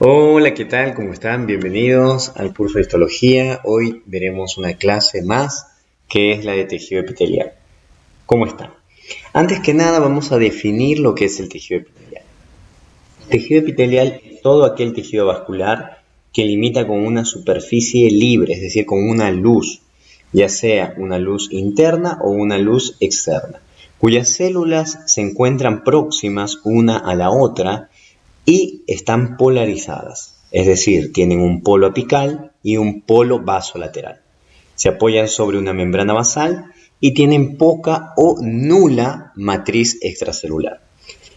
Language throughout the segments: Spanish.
Hola, ¿qué tal? ¿Cómo están? Bienvenidos al curso de histología. Hoy veremos una clase más que es la de tejido epitelial. ¿Cómo están? Antes que nada vamos a definir lo que es el tejido epitelial. El tejido epitelial es todo aquel tejido vascular que limita con una superficie libre, es decir, con una luz, ya sea una luz interna o una luz externa, cuyas células se encuentran próximas una a la otra y están polarizadas, es decir, tienen un polo apical y un polo basolateral. Se apoyan sobre una membrana basal y tienen poca o nula matriz extracelular.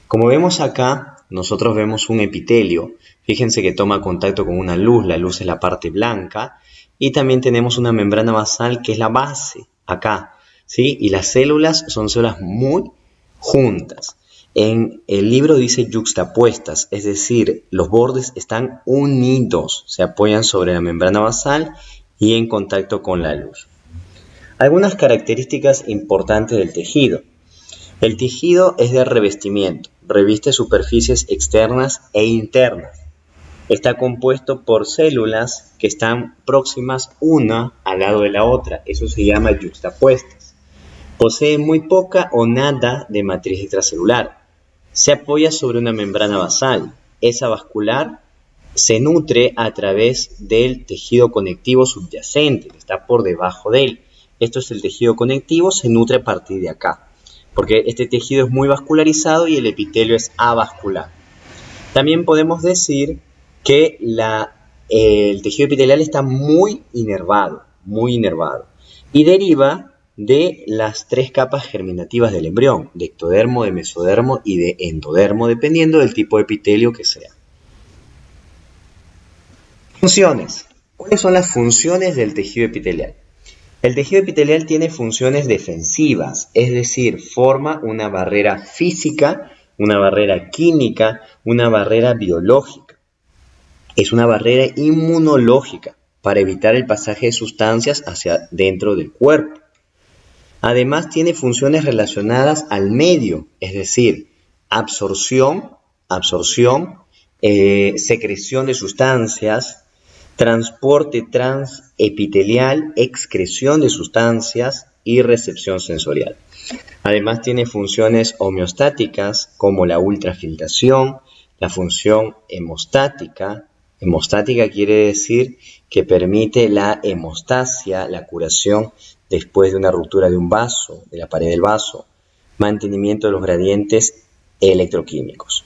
Como vemos acá, nosotros vemos un epitelio. Fíjense que toma contacto con una luz, la luz es la parte blanca, y también tenemos una membrana basal que es la base, acá, ¿sí? Y las células son células muy juntas. En el libro dice yuxtapuestas, es decir, los bordes están unidos, se apoyan sobre la membrana basal y en contacto con la luz. Algunas características importantes del tejido. El tejido es de revestimiento, reviste superficies externas e internas. Está compuesto por células que están próximas una al lado de la otra, eso se llama yuxtapuestas. Posee muy poca o nada de matriz extracelular. Se apoya sobre una membrana basal. Esa vascular se nutre a través del tejido conectivo subyacente, que está por debajo de él. Esto es el tejido conectivo, se nutre a partir de acá, porque este tejido es muy vascularizado y el epitelio es avascular. También podemos decir que el tejido epitelial está muy inervado, y deriva de las tres capas germinativas del embrión, de ectodermo, de mesodermo y de endodermo, dependiendo del tipo de epitelio que sea. Funciones. ¿Cuáles son las funciones del tejido epitelial? El tejido epitelial tiene funciones defensivas, es decir, forma una barrera física, una barrera química, una barrera biológica. Es una barrera inmunológica para evitar el pasaje de sustancias hacia dentro del cuerpo. Además, tiene funciones relacionadas al medio, es decir, absorción, secreción de sustancias, transporte transepitelial, excreción de sustancias y recepción sensorial. Además, tiene funciones homeostáticas como la ultrafiltración, la función hemostática. Hemostática quiere decir que permite la hemostasia, la curación después de una ruptura de un vaso, de la pared del vaso, mantenimiento de los gradientes electroquímicos.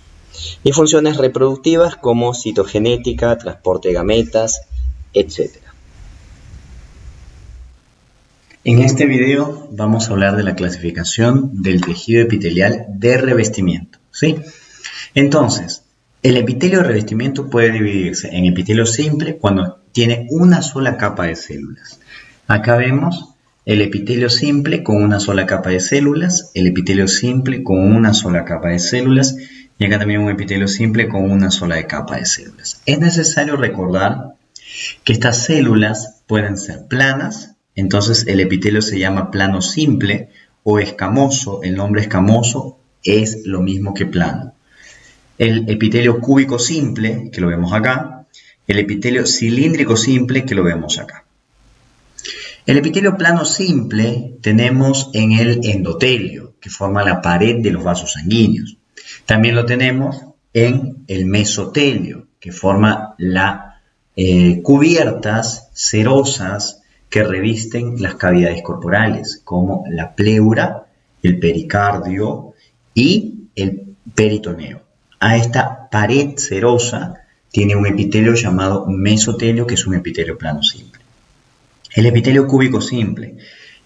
Y funciones reproductivas como citogenética, transporte de gametas, etc. En este video vamos a hablar de la clasificación del tejido epitelial de revestimiento, ¿sí? Entonces, el epitelio de revestimiento puede dividirse en epitelio simple cuando tiene una sola capa de células. Acá vemos el epitelio simple con una sola capa de células, el epitelio simple con una sola capa de células y acá también un epitelio simple con una sola capa de células. Es necesario recordar que estas células pueden ser planas, entonces el epitelio se llama plano simple o escamoso, el nombre escamoso es lo mismo que plano. El epitelio cúbico simple, que lo vemos acá, el epitelio cilíndrico simple, que lo vemos acá. El epitelio plano simple tenemos en el endotelio, que forma la pared de los vasos sanguíneos. También lo tenemos en el mesotelio, que forma las cubiertas cerosas que revisten las cavidades corporales, como la pleura, el pericardio y el peritoneo. A esta pared serosa tiene un epitelio llamado mesotelio, que es un epitelio plano simple. El epitelio cúbico simple.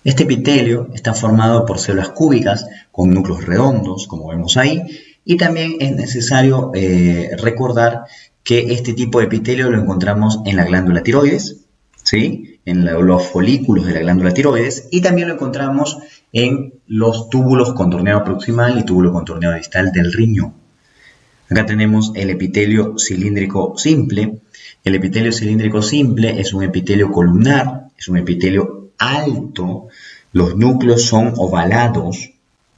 Este epitelio está formado por células cúbicas con núcleos redondos, como vemos ahí, y también es necesario recordar que este tipo de epitelio lo encontramos en la glándula tiroides, ¿sí? En los folículos de la glándula tiroides, y también lo encontramos en los túbulos contorneado proximal y túbulo contorneado distal del riñón. Acá tenemos el epitelio cilíndrico simple. El epitelio cilíndrico simple es un epitelio columnar, es un epitelio alto, los núcleos son ovalados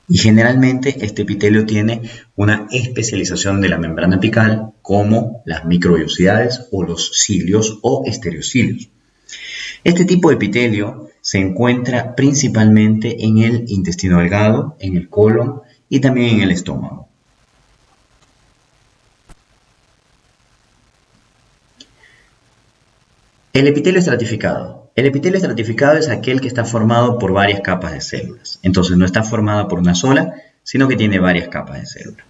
y generalmente este epitelio tiene una especialización de la membrana apical como las microvellosidades o los cilios o estereocilios. Este tipo de epitelio se encuentra principalmente en el intestino delgado, en el colon y también en el estómago. El epitelio estratificado. El epitelio estratificado es aquel que está formado por varias capas de células. Entonces no está formado por una sola, sino que tiene varias capas de células.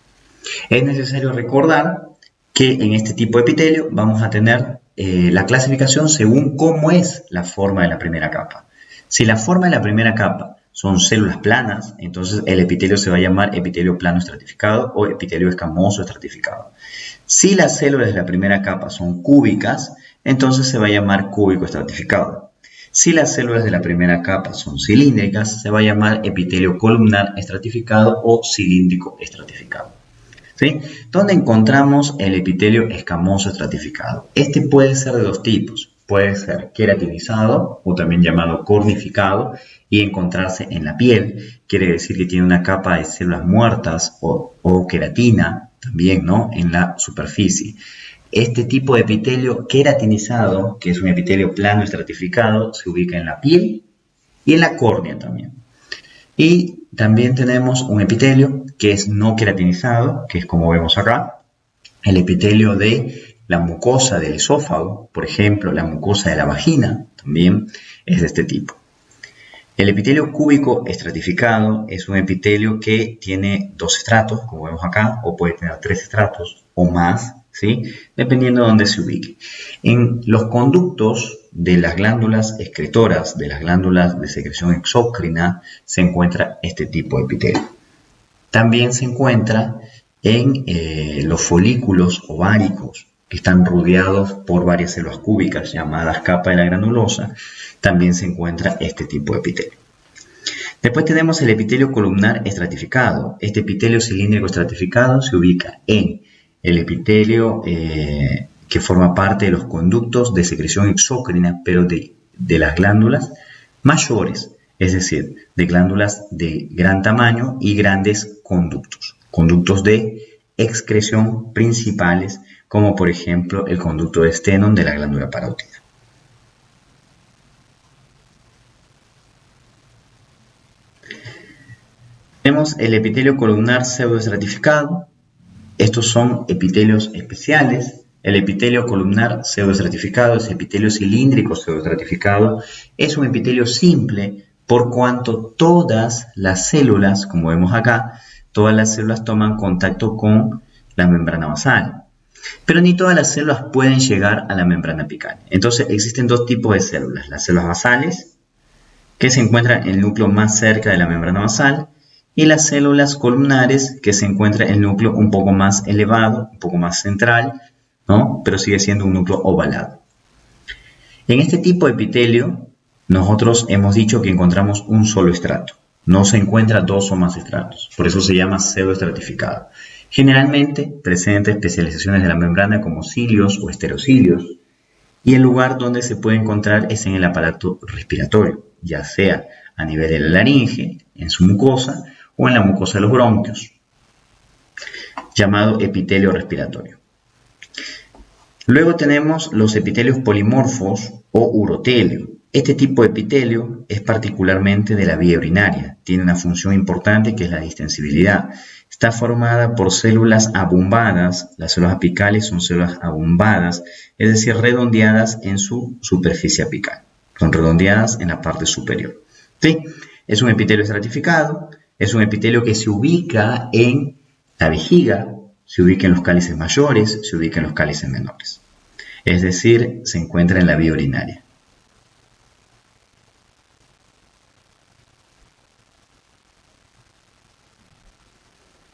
Es necesario recordar que en este tipo de epitelio vamos a tener la clasificación según cómo es la forma de la primera capa. Si la forma de la primera capa son células planas, entonces el epitelio se va a llamar epitelio plano estratificado o epitelio escamoso estratificado. Si las células de la primera capa son cúbicas, entonces se va a llamar cúbico estratificado. Si las células de la primera capa son cilíndricas, se va a llamar epitelio columnar estratificado o cilíndrico estratificado. ¿Sí? ¿Dónde encontramos el epitelio escamoso estratificado? Este puede ser de dos tipos. Puede ser queratinizado o también llamado cornificado y encontrarse en la piel. Quiere decir que tiene una capa de células muertas o queratina también, ¿no?, en la superficie. Este tipo de epitelio queratinizado, que es un epitelio plano estratificado, se ubica en la piel y en la córnea también. Y también tenemos un epitelio que es no queratinizado, que es como vemos acá, el epitelio de la mucosa del esófago, por ejemplo, la mucosa de la vagina, también es de este tipo. El epitelio cúbico estratificado es un epitelio que tiene dos estratos, como vemos acá, o puede tener tres estratos o más, ¿sí?, dependiendo de dónde se ubique. En los conductos de las glándulas excretoras, de las glándulas de secreción exócrina, se encuentra este tipo de epitelio. También se encuentra en los folículos ováricos, que están rodeados por varias células cúbicas llamadas capa de la granulosa. También se encuentra este tipo de epitelio. Después tenemos el epitelio columnar estratificado. Este epitelio cilíndrico estratificado se ubica en el epitelio que forma parte de los conductos de secreción exócrina, pero de las glándulas mayores, es decir, de glándulas de gran tamaño y grandes conductos de excreción principales, como por ejemplo el conducto de Stenone de la glándula parótida. Tenemos el epitelio columnar pseudoestratificado. Estos son epitelios especiales. El epitelio columnar pseudoestratificado, ese epitelio cilíndrico pseudoestratificado, es un epitelio simple por cuanto todas las células, como vemos acá, todas las células toman contacto con la membrana basal. Pero ni todas las células pueden llegar a la membrana apical. Entonces existen dos tipos de células. Las células basales, que se encuentran en el núcleo más cerca de la membrana basal, y las células columnares, que se encuentran en el núcleo un poco más elevado, un poco más central, ¿no?, pero sigue siendo un núcleo ovalado. En este tipo de epitelio, nosotros hemos dicho que encontramos un solo estrato. No se encuentran dos o más estratos. Por eso se llama pseudoestratificado. Generalmente presenta especializaciones de la membrana como cilios o estereocilios. Y el lugar donde se puede encontrar es en el aparato respiratorio, ya sea a nivel de la laringe, en su mucosa, o en la mucosa de los bronquios, llamado epitelio respiratorio. Luego tenemos los epitelios polimorfos o urotelio. Este tipo de epitelio es particularmente de la vía urinaria. Tiene una función importante que es la distensibilidad. Está formada por células abombadas. Las células apicales son células abombadas, es decir, redondeadas en su superficie apical. Son redondeadas en la parte superior. ¿Sí? Es un epitelio estratificado. Es un epitelio que se ubica en la vejiga, se ubica en los cálices mayores, se ubica en los cálices menores. Es decir, se encuentra en la vía urinaria.